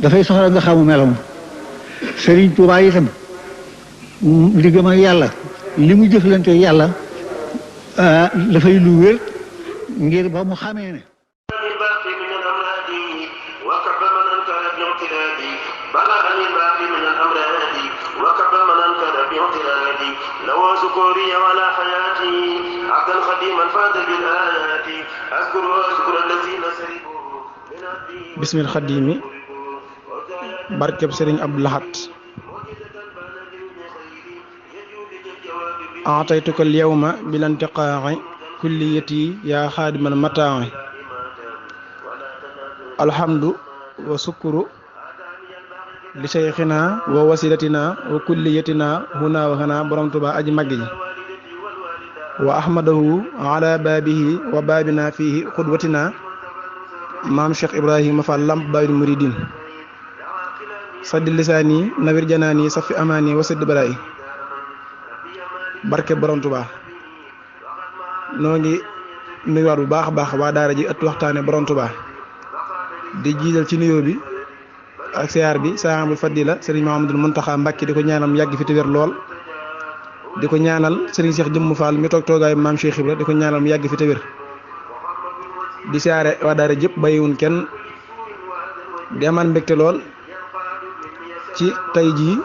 dafay soxla nga xamu melam Sëriñ Tuubaa itam liggéeyam ak yàlla li mu jëflante yàlla dafay lu wér ngir ba mu xamee ne bismil xadimi barkeb sëriñ Abdou Lahad ataytuka al yawma bil intiqaa'i kulliyati yaa xaadimal mataa'i alhamdu wa sukuru li seyxina wa wasilatina wa kulliyatina huna wa hana borom Tuubaa aji màgg ji wa ahmadahu ala baabihi wa baabina fihi xudwatina maam Cheikh Ibrahima Fall lamp baayul muridin saddi lisaani nawir janaani safi amaani wa saddi balaay barke borom Tuubaa noo ngi nuyuwaat bu baax a baax waa daara ji ëtt waxtaane borom Tuubaa di jiital ci nuyoo bi ak siyaar bi saamul fadila sëriñ Mahamadul Muntaxa Mbàkke di ko ñaanal yàgg fi te wér lool di ko ñaanal sëriñ Cheikh Jëmm Fall mi toog toogaayu maam Cheikh Ibra di ko ñaanal mu yàgg fi te wér di siyaare waa daara jëpp bàyyiwun kenn di amaan mbégte lool ci tey jii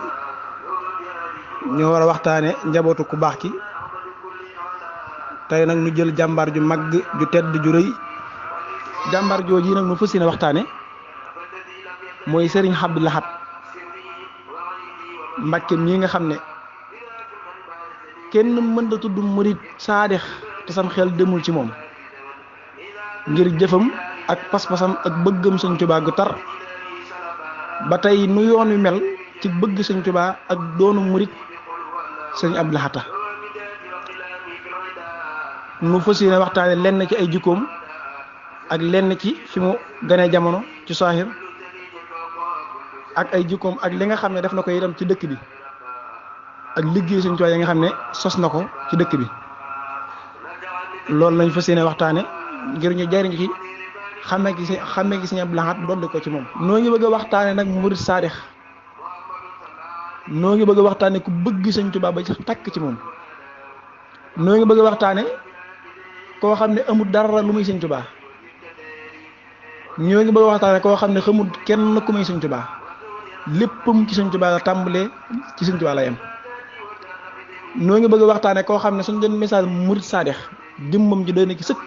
ñoo war a waxtaane njabootu ku baax ki tey nag ñu jël jàmbaar ju mag ju tedd ju rëy jàmbaar jooju nag nu fas yéene waxtaane mooy sëriñ Abdou Lahad Mbàkke mii nga xam ne kenn mën da tudd murit saadix te sam xel demul ci moom ngir jëfam ak pas-pasam ak bëggam Sëñ Tuubaa gu tar ba tey nu yoon wi mel ci bëgg Sëñ Tuubaa ak doonu murit sëñ Abdou Lahad nu fas yéene waxtaane lenn ci ay jikkoom ak lenn ci fi mu gane jamono ci saahir ak ay jikkoom ak li nga xam ne def na ko itam ci dëkk bi ak liggéey Sëñ Tuubaa yi nga xam ne sos na ko ci dëkk bi loolu lañ fas yéene waxtaane ngir ñu jariñ ci xamee gi Sëñ Abdou Lahad dolli ko ci moom noo ngi bëgg a waxtaane nag murid saadix noo ngi bëgg a waxtaane ku bëgg Sëñ Tuubaa ba sax takk ci moom noo ngi bëgg a waxtaane koo xam ne amul dara lu muy Sëñ Tuubaa ñoo ngi bëgg a waxtaane koo xam ne xamul kenn ku muy Sëñ Tuubaa léppam ci Sëñ Tuubaa la tàmbalee ci Sëñ Tuubaa la yem noo ngi bëgg a waxtaane koo xam ne suñ doon message murid saadix jëmmam ji doy na ci sëkk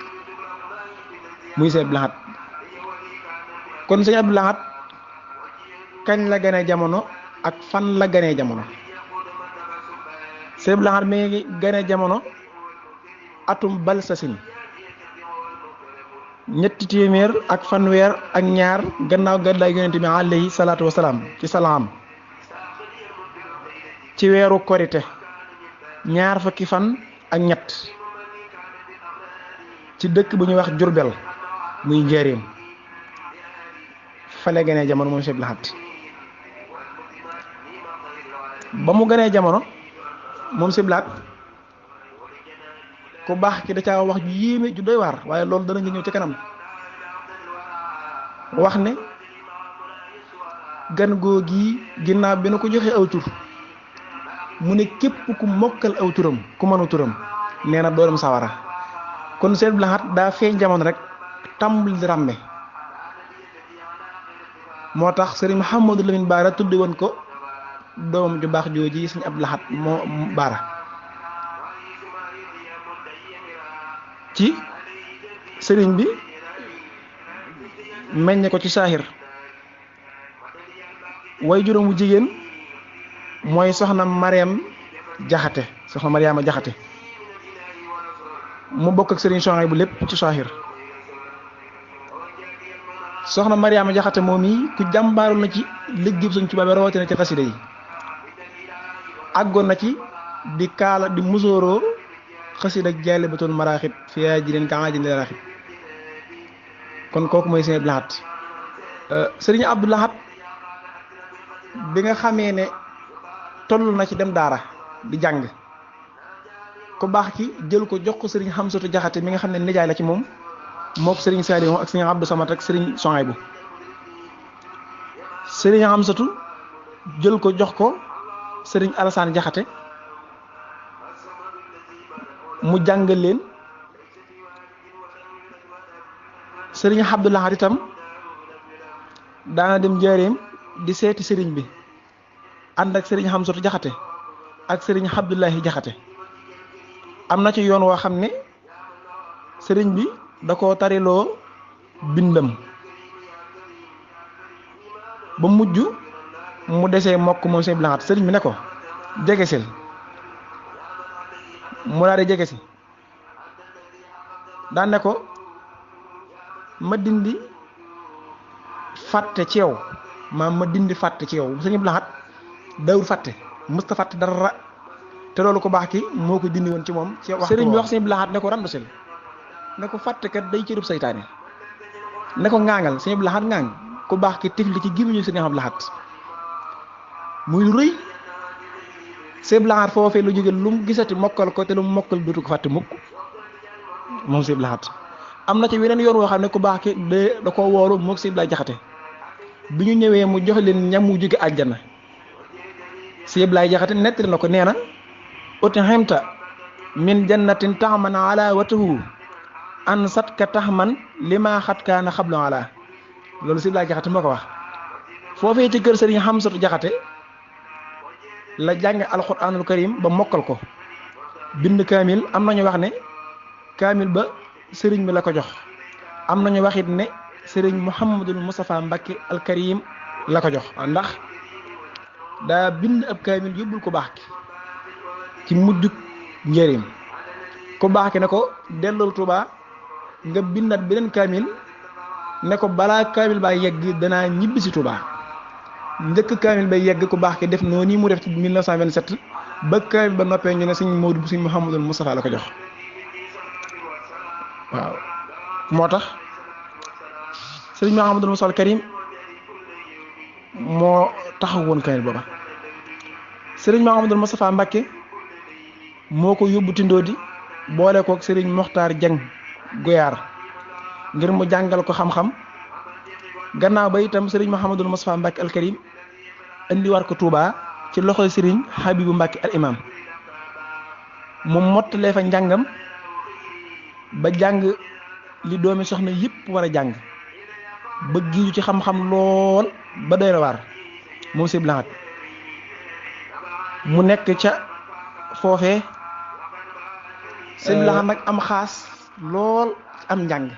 muy Sëñ Abdou Lahad kon Sëñ Abdou Lahad kañ la gane jamono ak fan la ganee jamono Sëñ Abdou Lahad mi ngi ganee jamono atum balsasin 382 gannaaw gàddaay yonent bi alayhi salaatu wasalaam ci salaam ci weeru korite 20 fan ak ñett ci dëkk bu ñuy wax Jurbel muy njëriñ fale ganee jamono moom Sëñ Abdou Lahad ba mu ganee jamono moom Sëñ Abdou Lahad ku baax ki da caa wax ju yéeme ju doy waar waaye loolu dana nga ñëw ci kanam wax ne gan googi ginnaaw bi na ko joxee aw tur mu ne képp ku mokkal aw turam ku mënu turam nee na doolam sawara kon Sëñ Abdou Lahad daa feeñ jamono rek tàmbali di ràmme moo tax sëriñ Mouhamadou Lamine Baara tudde woon ko doomam ju baax jooji Sëñ Abdou Lahad moo Baara ci sëriñ bi meññe ko ci saahir way juróom wu jigéen mooy soxna Mariama Jaxate mu bokk ak sëriñ Soxay bu lépp ci saahir soxna Mariama Jaxate moom yi ku jàmbaaru na ci liggéey Sëñ Tuubaa bi rawatina ci xasida yi àggoon na ci di kaala di musóoroo xasida ak Jaalibatul Maraaxib fi aajirin ka aajilin raaxib kon kooku mooy Sëñ Abdou Lahad Sëriñ Abdou Lahad bi nga xamee ne toll na ci dem daara di jàng ku baax ki jël ko jox ko Sëriñ Xamsatu Jaxate mi nga xam ne nijaay la ci moom mook Sëriñ Saalihu ak Sëriñ Abdou Samad ak Sëriñ Sohaybu sëriñ Amsatu jël ko jox ko sëriñ Alassane Jaxate mu jàngal leen. sëriñ Abdou Lahad itam daana dem njaareem di seeti sëriñ bi ànd ak sëriñ Amsatu Jaxate ak sëriñ Abdoulahi Jaxate am na ci yoon woo xam ne sëriñ bi da koo tariloo bindam ba mujj mu desee mokk moom sëriñ Lahad sëriñ bi ne ko jegesil mu daal di jegesi daan ne ko ma dindi fàtte ci yow ma dindi fàtte ci yow sëriñ Lahad dawul fàtte mësta fàtte dara te loolu ko baax ki moo ko dindi woon ci moom ci waxtu sëriñ bi wax sëriñ Lahad ne ko randusil ne ko fàttekat day cërub saytaane ne ko ŋaaŋal sëriñ Lahad ŋaaŋ ku baax ki tifli ci gémmiñu sëriñ Lahad muy lu rëy sëriñ Lahad foofee lu jóge lu mu gisati mokkal ko te lu mu mokkal dootu ko fàtte mukk moom sëriñ Lahad am na ci weneen yoon woo xam ne ku baax ki da ko wooru moog sëriñ Abdoulaye Jaxate bi ñu ñëwee mu jox leen ñam mu jóge àjjana sëriñ Abdoulaye Jaxate nettali na ko nee na ut'imta min jannatin taxman ala watuhu an satka taxman lima xat kaana xablu ala loolu sëriñ Abdoulaye Jaxate moo ko wax foofee ci kër sëriñ Amsatu Jaxate la jànge alquranul karim ba mokkal ko bind kaamil am nañu wax ne kaamil ba sëriñ bi la ko jox am nañu wax it ne sëriñ Mouhamadul Moustapha Mbacké al Karim la ko jox ndax daa bind ab kaamil yóbbul ko baax ki ci mujjug njëriñ ko baax ki ne ko dellul Tuubaa nga bindat beneen kaamil ne ko balaa kaamil baa yegg danaa ñibbi si Tuubaa njëkk kaamil bay yegg ku baax ki def noonu mu def ci 1927 ba kaamil ba noppee ñu ne sëñ Maodo sëñ Mouhamadul Moustapha la ko jox waaw moo tax sëriñ Mouhamadul Moustapha al Karim moo taxawoon kaamil booba sëriñ Mouhamadul Moustapha Mbacké moo ko yóbbu Tindoodi boole kook sëriñ Mokhtar Dieng Goyaar ngir mu jàngal ko xam-xam gannaaw ba itam sëriñ Mouhamadul Moustapha Mbacké al Karim indi war ko Touba ci loxoy sëriñ Habibu Mbacké al imam mu mottalee fa njàngam ba jàng li doomi soxna yëpp war a jàng ba giiju ci xam-xam lool ba doy na waar moom sëriñ Lahad mu nekk ca foofee sëriñ Lahad nag am xaas lool am njàng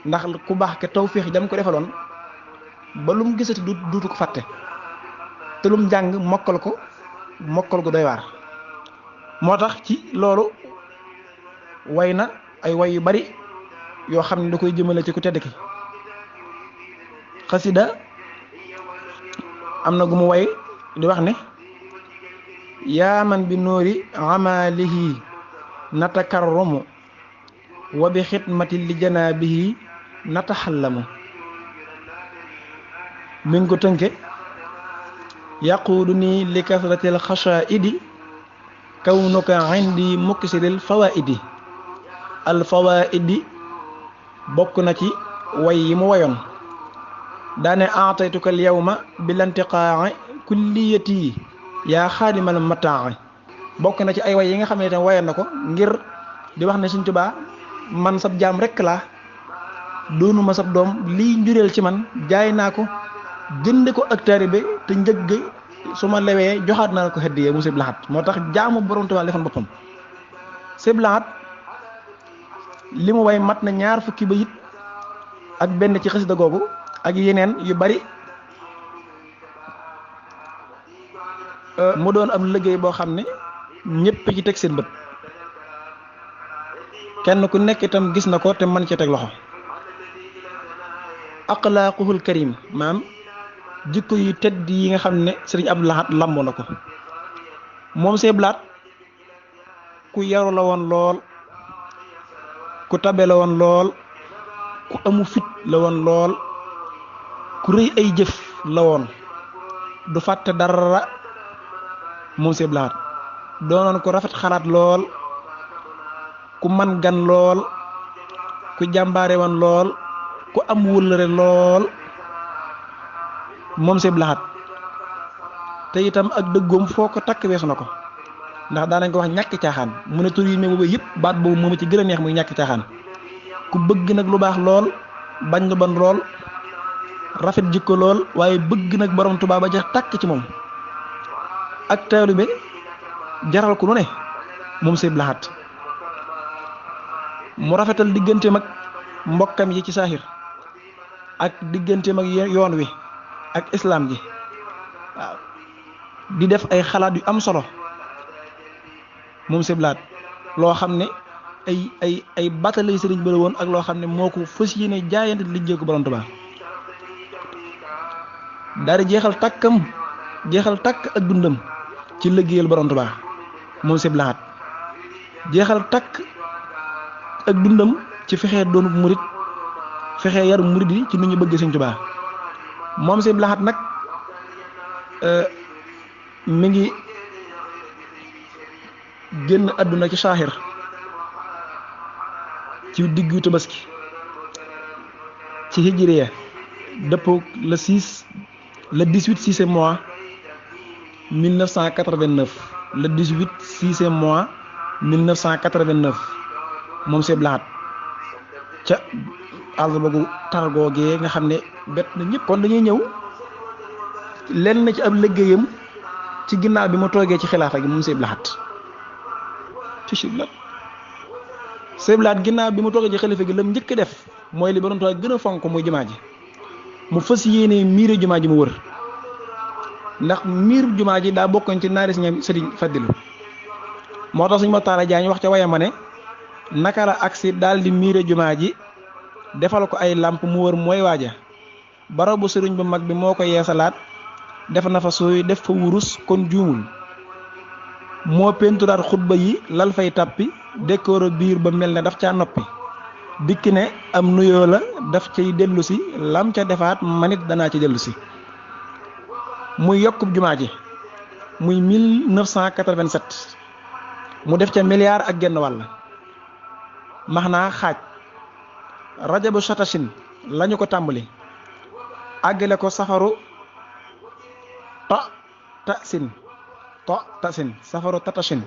ndax ku baax ke tawféex jam ko defaloon ba lu mu gisati duutu ko fàtte te lu mu jàng mokkal ko doy waar moo tax ci loolu way na ay way yu bari yoo xam ne da koy jëmale ci ku tedd ki xasida am na gu mu way di wax ne yaa man bi nóori amalihi natakarramu wa bi xidmati li janaabihi nataxallamu mi ngi ko tënke yaquudu nii li kasratil xashaidi kawnuka indi muksiril fawaidi al fawaidi bokk na ci way yi mu wayoon daane aataytuka al yawma bilantiqaa'i kulliyati yaa xaadimal mataa'i bokk na ci ay way yi nga xam ne tam wayoon na ko ngir di wax ne Sëriñ Tuubaa man sab jaam rekk laa doonuma sab doom lii njureel ci man jaay naa ko jënde ko ak taalibe te njëgg su ma lewee joxaat naa ko hadiya mu Sëriñ Lahad moo tax jaamu borom Tuubaa defoon boppam Sëriñ Lahad li mu way mat na 2 fukki bayit ak benn ci xasida googu ak yeneen yu bari mu doon am liggéey boo xam ne ñëpp ci teg seen bët kenn ku nekk itam gis na ko te mën ci teg loxo axlaaquhul karim maam jikko yu tedd yi nga xam ne sëriñ Abdou Lahad lamboo na ko moom Sëriñ Lahad ku yaru la woon lool ku tabe la woon lool ku amu fit la woon lool ku rëy ay jëf la woon du fàtte dara moom Sëriñ Lahad doonoon ko rafet xalaat lool ku man gan lool ku jàmbaare woon lool ku am wëllëre lool moom Sëñ Abdou Lahad te itam ak dëggoom foo ko takk weesu na ko ndax daanañ ko wax ñàkk caaxaan mu ne tur yi ne boobu yëpp baat boobu moom ci gën a neex muy ñàkk caaxaan ku bëgg nag lu baax lool bañ lu bon lool rafet jikko lool waaye bëgg nag borom Tuubaa ba jeex tàkk ci moom ak taalibe jaral ko lu ne moom Sëñ Abdou Lahad mu rafetal digganteem ak mbokkam yi ci saaxir ak digganteem ak yoon wi ak islam ji waaw di def ay xalaat yu am solo moom Sëñ Abdou Lahad loo xam ne ay batale sëriñ bi la woon ak loo xam ne moo ko fas yéene jaayante liggéey ko borom Tuubaa daal di jeexal takk ak dundam ci liggéeyal borom Tuubaa moom Sëñ Abdou Lahad jeexal takk ak dundam ci fexee doonu murit fexee yar murit yi ci nu ñu bëgg Sëñ Tuubaa moom Sëñ Abdou Lahad nag mi ngi génn àdduna ci saaxir ci diggu Tabaski ci hijriya dëppoo le 18 6e mois 1989 le 18 6e mois 1989 moom Sëñ Abdou Lahad ca àll ba gu tar googee nga xam ne bett na ñëpp. kon dañuy ñëw lenn na ci ab liggéeyam ci ginnaaw bi mu toogee ci xilaafa gi moom Sëñ Abdou Lahad Sëñ Abdou Lahad ginnaaw bi mu toogee ci xalifa gi lam njëkk def mooy li borom Tuubaa gën a fonk muy jumaa ji mu fas yéene miire jumaa ji mu wër ndax miir jumaa ji daa bokkoon ci naari Sëriñ Fadilu moo tax Sëñ Motaara Jaañ wax ca waya ma ne naka la agsi daal di miire jumaa ji defal ko ay làmp mu wër mooy waaja barabu sëriñ bu mag bi moo ko yeesalaat def na fa sooy def fa wurus kon juumul moo penturaat xutba yi lal fay tàppi décor biir ba mel ne daf caa noppi dikki ne am nuyoo la daf cay dellu si lam ca defaat manit danaa ci dellu si muy yokkub jumaa ji muy 1987 mu def ca milliard ak genn wàll max naa xaaj rajabu satasin lañu ko tàmbali àggale ko safaru tasin safaru tatasin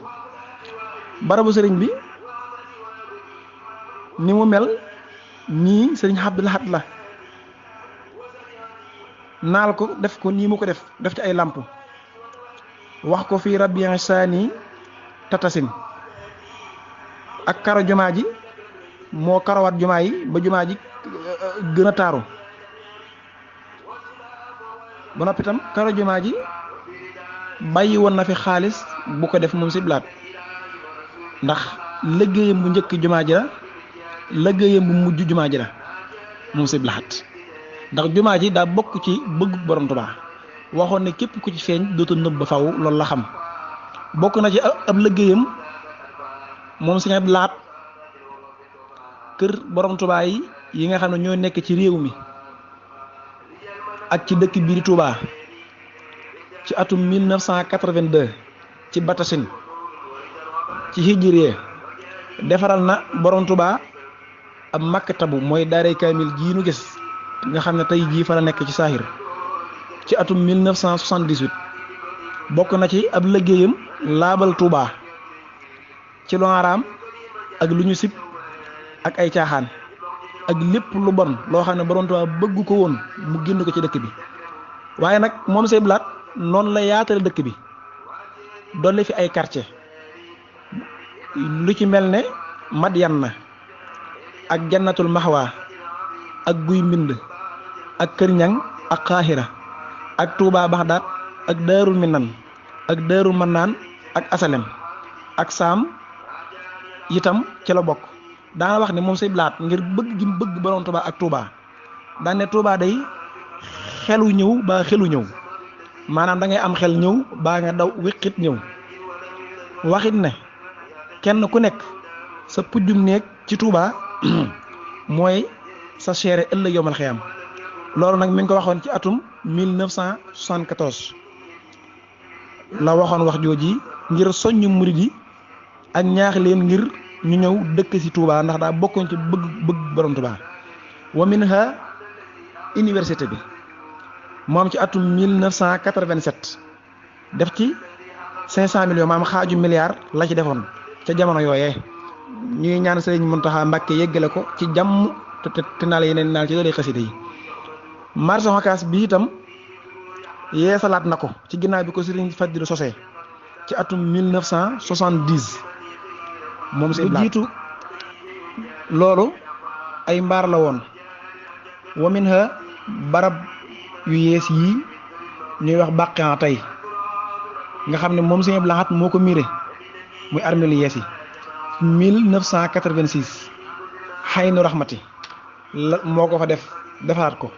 barabu sëriñ bi ni mu mel nii Sëriñ Abdou Lahad la naal ko def ko nii mu ko def ci ay làmp wax ko fii rabian saani tatasin ak karo jumaa ji moo karawaat jumaa yi ba jumaa ji gën a taaru ba noppi itam karo jumaa ji bàyyi woon na fi xaalis bu ko def moom Sëñ Abdou Lahad ndax liggéeyam bu njëkk jumaa ji la liggéeyam bu mujj jumaa ji la moom Sëñ Abdou Lahad ndax jumaa ji daa bokk ci bëggu borom Tuubaa waxoon ne képp ku ci feeñ dootu nëbb ba faw loolu la xam bokk na ci ab liggéeyam moom Sëñ Abdou Lahad kër borom Tuubaa yi nga xam ne ñoo nekk ci réew mi ak ci dëkk biir Touba ci atum 1982 ci Batasin ci hijriye defaral na borom Touba ab maktabu mooy daaray kaamil jii nu gis nga xam ne tey jii fa la nekk ci saaxir ci atum 1978 bokk na ci ab liggéeyam laabal Touba ci lu araam ak lu ñu sib ak ay caaxaan ak lépp lu bon loo xam ne borom Tuubaa bëgg ko woon mu génn ko ci dëkk bi waaye nag moom Sëñ Abdou Lahad noonu la yaatale dëkk bi dolli fi ay quartier lu ci mel ne Madiyana ak Jannatul Mahwa ak Guy Mbind ak Kër Ñang ak Xaaxira ak Touba Baxdaat ak Daarul Minan ak Daarul Mannaan ak Asalem ak Saam itam ci la bokk daana wax ne moom Sëñ Abdou Lahad ngir bëgg gi bëgg borom Touba ak Touba daan ne Touba day xelu ñëw ba xelu ñëw maanaam da ngay am xel ñëw baa nga daw wéqit ñëw waxit ne kenn ku nekk sa pujjum néeg ci Touba mooy sa seere ëllëg yomal xiyam loolu nag mi ngi ko waxoon ci atum 1974 la waxoon wax jooji ngir soññ murid yi ak ñaax leen ngir ñu ñëw dëkk ci Touba ndax daa bokkoon ci bëgg borom Touba wa minha université bi moom ci atum 1987 def ci 500 millions maam xaaju milliard la ci defoon ca jamono yooyee ñuy ñaan Sëriñ Muntaxa Mbàkke yeggale ko ci jàmm te naal yeneen naal ci doole xasida yi. marché Ocass bi itam yeesalaat na ko ci ginnaaw bi ko Sëriñ Fadilu sosee ci atum 1970 moom si jiitu loolu ay mbaar la woon wa minha barab yu yees yii ñuy wax bàqian tey nga xam ne moom Sëriñ Abdou Lahad moo ko miire muy armeel yees yi 1986 xaynu raxmati la moo ko fa defaraat ko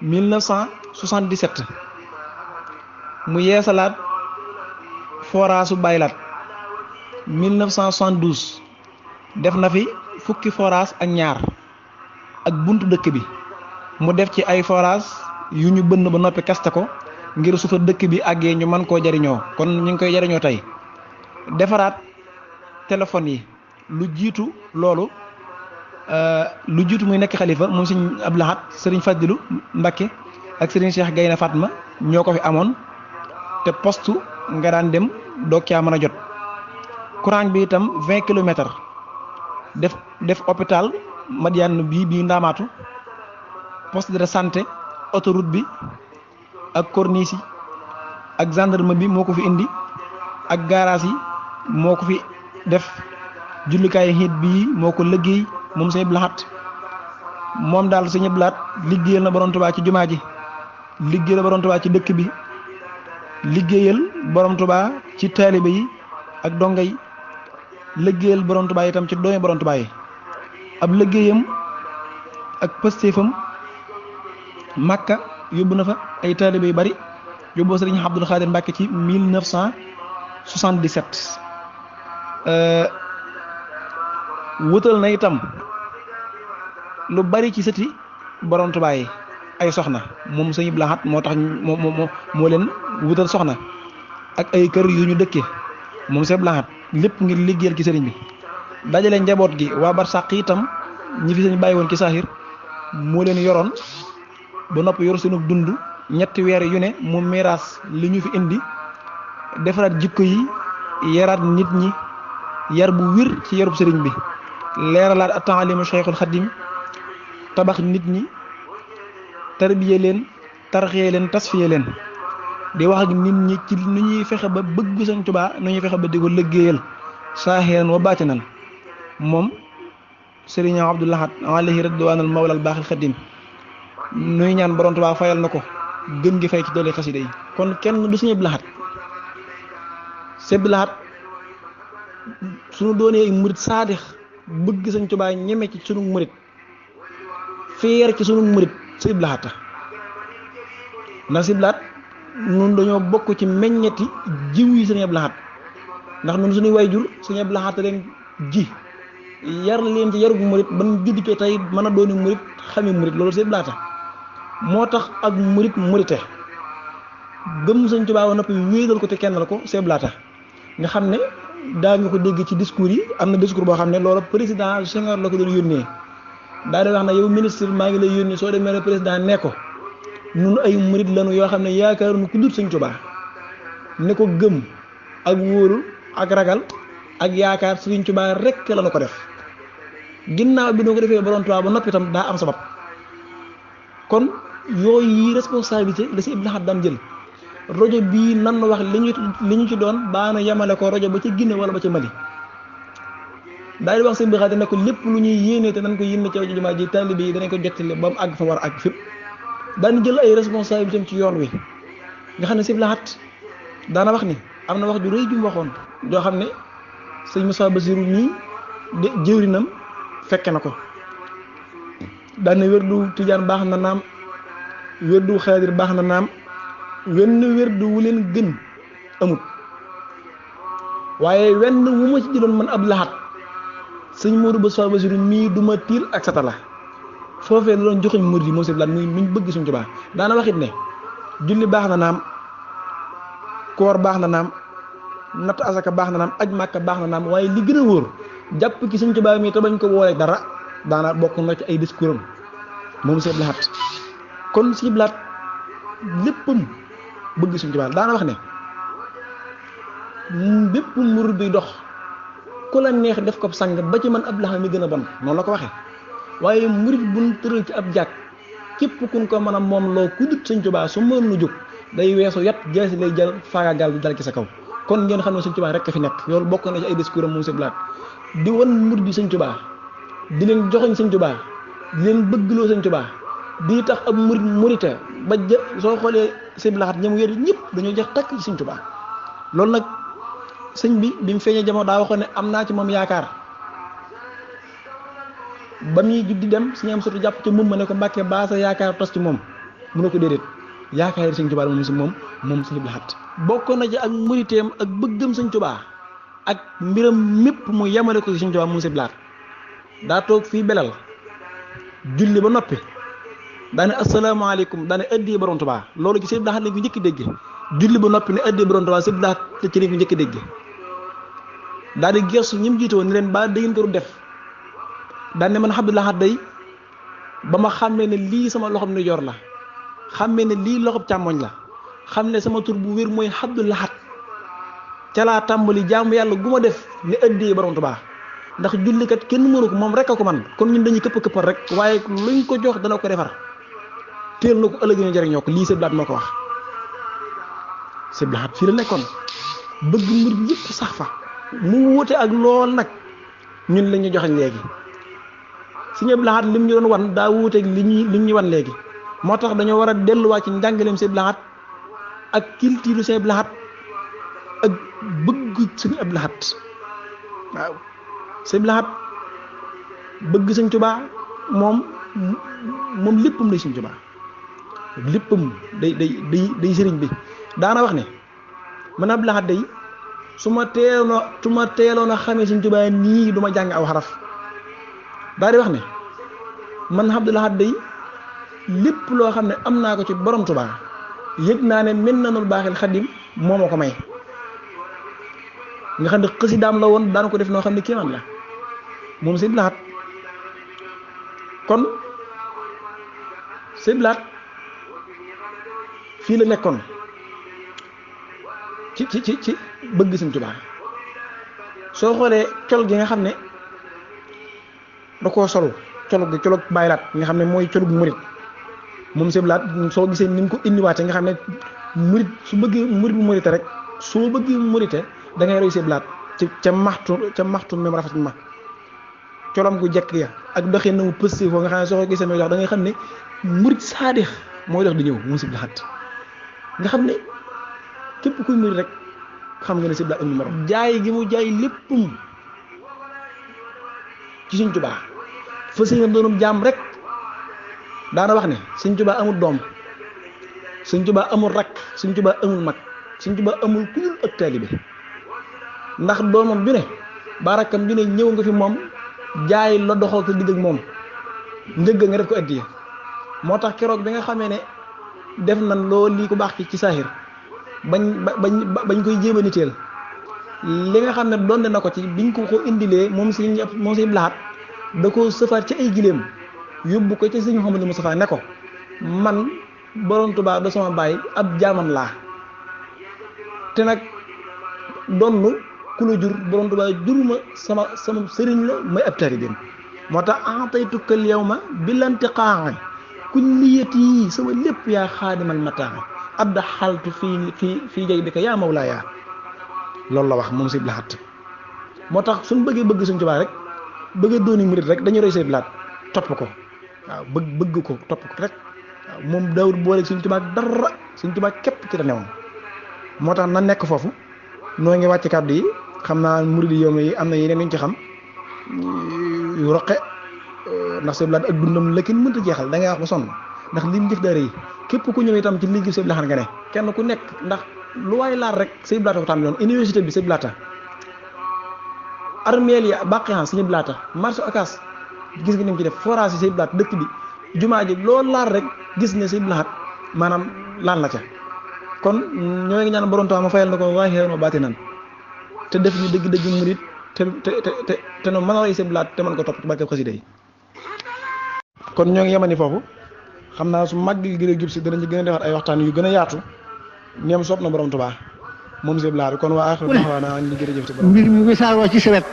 1977 mu yeesalaat foraasu baylaat 1972 def na fi fukki forage ak ñaar ak buntu dëkk bi mu def ci ay forage yu ñu bënn ba noppi kaste ko ngir su fa dëkk bi àggee ñu mën koo jariñoo kon ñu ngi koy jariñoo tey defaraat téléphone yi lu jiitu loolu lu jiitu muy nekk xalifa moom Sëriñ Abdou Lahad Sëriñ Fadilu Mbakke ak Sëriñ Cheikh Gaynde Fatma ñoo ko fi amoon te poste nga daan dem doog caa mën a jot courant bi itam 20 kilomètres def hôpital Madiane bii Ndaamaatu poste de santé autoroute bi ak corniche yi ak gendarme bi moo ko fi indi ak garage yi moo ko fi def jullikaay xiit bii moo ko liggéey moom Sëriñ Abdou Lahad moom daal Sëriñ Abdou Lahad liggéeyal na Borom Tuubaa ci jumaa ji liggéeyal na Borom Tuubaa ci dëkk bi liggéeyal Borom Tuubaa ci taalibe yi ak donga yi liggéeyal Borom Tuubaa itam ci doomi Borom Tuubaa yi ab liggéeyam ak pëstéefam Makka yóbbu na fa ay taalibe yu bari yóbboo Sëriñ Abdul Xaadir Mbàkke ci 1977 wutal na itam lu bari ci sëti Borom Tuubaa yi ay soxna moom Sëriñ Abdou Lahad moo tax moo leen wutal soxna ak ay kër yu ñu dëkkee moom Sëriñ Abdou Lahad lépp ngir liggéeyal ci sëriñ bi dajale njaboot gi waa barsàq itam ñi fi sëñ bàyyi woon ci saaxir moo leen yoroon ba noppi yor seenu dund ñetti weer yu ne mu miraas li ñu fi indi defaraat jikko yi yaraat nit ñi yar bu wir ci yarub sëriñ bi leeralaat at-taalimu Cheikhul Xadim tabax nit ñi tarbiye leen tarxiye leen tasfiye leen di wax ak nit ñi ci nu ñuy fexe ba bëgg Sëriñ Tuubaa nu ñuy fexe ba di ko liggéeyal saahiran wa baatinan moom Sëriñ Abdou Lahad alayhi ridwaanul mawlal baaxil xadim nuy ñaan Borom Tuubaa fayal na ko gën gi fay ci doole xasida yi kon kenn du Sëriñ Abdou Lahad Sëriñ Abdou Lahad suñu doonee murit saadix bëgg Sëriñ Tuubaa ñeme ci sunu murit fier ci sunu murit Sëriñ Abdou Lahad ndax Sëriñ Abdou Lahad nun dañoo bokk ci meññeti jiw yi Sëriñ Abdou Lahad ndax nun suñuy wayjur Sëriñ Abdou Lahad leen ji yar leen ci yarug murit ban judd ci tey mën a dooni murit xami murit loolu Sëriñ Abdou Lahad moo tax ak murit murite gëm Sëriñ Tuubaa ba noppi wéetal ko te kennal ko Sëriñ Abdou Lahad nga xam ne daa nga ko dégg ci discours yi am na discours boo xam ne loolu président Senghor la ko doon yónnee daa di wax ne yow ministre maa ngi lay yónnee soo demee président ne ko nun ay murit lañu yoo xam ne yaakaaruñu ku dul Sëriñ Tuubaa ne ko gëm ak wóoru ak ragal ak yaakaar Sëriñ Tuubaa rekk lañu ko def ginnaaw bi noo ko defee Borom Tuubaa ba noppi itam daa am sabab kon yooyu yi responsabilité la Sëriñ Abdou Lahad daan jël rajo bii nan na wax li ñu ci doon baana yemale ko rajo ba ca Guinée wala ba ca Mali daal di wax Sëriñ Abdou Lahad ne ko lépp lu ñuy yéenee te nan ko yéene ci rajo jumaa ji taalibe yi danañ ko jottali ba mu àgg fa war a àgg fépp daan jël ay responsabilité ci yoon wi nga xam ne Sëriñ Abdou Lahad daana wax ni am na wax ju rëy ju mu waxoon joo xam ne sëñ Moussa Bassirou mii de jëwrinam fekke na ko daan na wérdu tijaan baax na naam wérdu xaadir baax na naam wenn wérdu wu leen gën amut waaye wenn wu ma ci jëloon man Abdou Lahad sëñ Modou Moussa Bassirou mii du ma tiir ak satala foofee la doon joxuñ murid yi moom Sëriñ Abdou Lahad muy bëgg Sëriñ Tuubaa daana waxit ne julli baax na naam koor baax na naam natt asaka baax na naam aj màkka baax na naam waaye li gën a wóor jàpp ci Sëriñ Tuubaa mi te bañ ko woolee dara daana bokk na ci ay discours am moom Sëriñ Abdou Lahad kon Sëriñ Abdou Lahad léppam bëgg Sëñ Tuubaa daana wax ne bépp murid bi dox ku la neex def ko sang ba ci man Abdou Lahad mi gën a bon noonu la ko waxee waaye murid buñ tëral ci ab jàkk képp kun ko mën a moom loo ku dut Sëñ Tuubaa su mën lu jóg day weesu yat jaasi lay jël faagaagal dal ci sa kaw kon ngeen xam ne Sëñ Tuubaa rek a fi nekk loolu bokk na ci ay discours am moom Sëñ Blaat di wan murid bi Sëñ Tuubaa di leen joxoñ Sëñ Tuubaa di leen bëggloo Sëñ Tuubaa di tax ab murid murite ba soo xoolee Sëñ Blaat ñam wér ñëpp dañoo jeex takk ci Sëñ Tuubaa loolu nag sëñ bi mu feeñee jamono daa waxoon ne am naa ci moom yaakaar ba muy di dem suñu am surtout jàpp ci moom ma ne ko Mbàkke baa sa yaakaar tos ci moom mu ne ko déedéet yaakaar yi Sëñ Tuubaa moom si moom Sëñ Blaat bokkoon na ci ak muriteem ak bëggam Sëñ Tuubaa ak mbiram mépp mu yemale ko ci Sëñ Tuubaa moom Sëñ Blaat daa toog fii belal julli ba noppi daane asalaamaaleykum daane addiyee borom Tuubaa loolu ci Sëñ Blaat lañ ko njëkk dégg julli ba noppi ne addiyee borom Tuubaa Sëñ Blaat te ci lañ ko njëkk dégg daal di gestu ñi mu jiite woon ni leen ba da ngeen ko def daan ne man Abdou Lahad day ba ma xàmmee ne lii sama loxoom ni yor la xàmmee ne lii loxob càmmoñ la xam ne sama tur bu wér mooy Abdou Lahad ca laa tàmbali jaamu yàlla gu ma def ne addiyee borom Tuubaa ndax jullikat kenn mënu ko moom rek a ko man kon ñun dañuy këpp këppal rek waaye luñ ko jox dana ko defar teel na ko ëllëg ñu jëriñoo ko lii Sëñ Blaat moo ko wax Sëñ Blaat fii la nekkoon bëgg mbir yëpp sax fa mu wute ak lool nag ñun la ñu joxañ léegi Sëñ Blaat lim ñu doon wan daa wuuteeg lim ñu wan léegi moo tax dañoo war a delluwaat ci njàngaleem Sëñ Blaat ak culture Sëñ Blaat ak bëgg Sëñ Abdou Lahad waaw Sëñ Blaat bëgg Sëñ Tuubaa moom léppam lay Sëñ Tuubaa léppam day sëriñ bi daana wax ne man Abdou Lahad day su ma teeloon a xamee Sëñ Tuubaa nii du ma jàng aw xaraf daal di wax ne man Abdou Lahad day lépp loo xam ne am naa ko ci borom Tuubaa yëg naa ne mel nanul baaxil xadim moo ma ko may nga xam ne xasidaam la woon daan ko def noo xam ne kéemaan la moom Sëñ Blaat kon Sëñ Blaat fii la nekkoon ci bëgg Sëñ Tuubaa soo xoolee col gi nga xam ne da koo solu colog Baay Laat nga xam ne mooy colug murit moom Sëñ Blaat soo gisee ni mu ko indiwaatee nga xam ne murit su bëggee murit bu murite rek soo bëggee murite da ngay roy Sëñ Blaat ca maxtu même rafet ma colom gu jekk ya ak doxee na mu pësté foo nga xam ne soo ko gisee muy dox da ngay xam ne murit saadix mooy dox di ñëw moom Sëñ Blaat nga xam ne képp kuy murit rek xam nga ne Sëñ Blaat amul morom jaay gi mu jaay léppam ci Sëñ Tuubaa fa sëñ doonum jaam rek daana wax ne Sëñ Tuubaa amul doom Sëñ Tuubaa amul rakk Sëñ Tuubaa amul mag Sëñ Tuubaa amul ku dul ak taalibe ndax doomam ju ne ba rakkam ju ne ñëw nga fi moom jaay la doxal ko digg ak moom njëgg nga def ko addiya moo tax keroog bi nga xamee ne def nan loolu lii ko baax ci saaxir bañ koy jéem a niteel li nga xam ne doon na ko ci biñ ko indilee moom Sëñ Blaat da ko sëfaat ci ay gileem yóbbu ko ci Sëñ Mouhamadou Moustapha ne ko man borom Tuubaa da sama baay ab jaamam laa te nag donn ku la jur borom Tuubaa juruma sama sëriñ la may ab taalibeem moo tax ataytukal yawma bilantiqaa kulliyati sama lépp yaa xaadimal mataa abda xaltu fii jay bi ka yaa mawlaaya loolu la wax moom Sëñ Blaat moo tax suñ bëggee bëgg Sëñ Tuubaa rek bëgg a dooni murit rek dañuy roy Sëñ Blaat topp ko waaw bëgg ko topp ko rek waaw moom daawul boole Sëñ Tuubaa dara Sëñ Tuubaa képp ci la newoon moo tax na nekk foofu noo ngi wàcc kàddu yi xam naa murit yi am na yeneen ñu ci xam yu roqe ndax Sëñ Blaat ak dundam la kenn mënta jeexal da ngay wax ba sonn ndax lim jëf dara yi képp ku ñëw itam ci liggéey Sëñ Blaat nga ne kenn ku nekk ndax lu waay laal rek Sëñ Blaat ko tàmbali woon université bi Sëñ Blaat armeel ya bàqihan Sëñ Blaat marché Ocass gis nga ni mu ci def forage yi Sëñ Blaat dëkk bi jumaa ji loolu laal rek gis ne Sëñ Blaat maanaam laal na ca kon ñoo ngi ñaan borom Tuubaa ma fayal na ko waaye ma baati nan te def ñu dëgg-dëgg murit te no mën a roy Sëñ Blaat te mën ko topp ci barke xasida yi kon ñoo ngi yemani foofu xam naa su mag gi gën a jub si danañ ci gën a defar ay waxtaan yu gën a yaatu ñoom soob na borom Tuubaa moom sëñ Lahad kon waa aaxiru da'waanaa an jërëjëf ci borom mbir mi wisaaroo ci sawet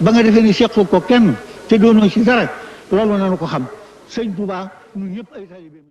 ba nga defee ni sequ ko kenn te doonoo ci dara loolu nanu ko xam sëñ Tuubaa ñun ñëpp ay taalibe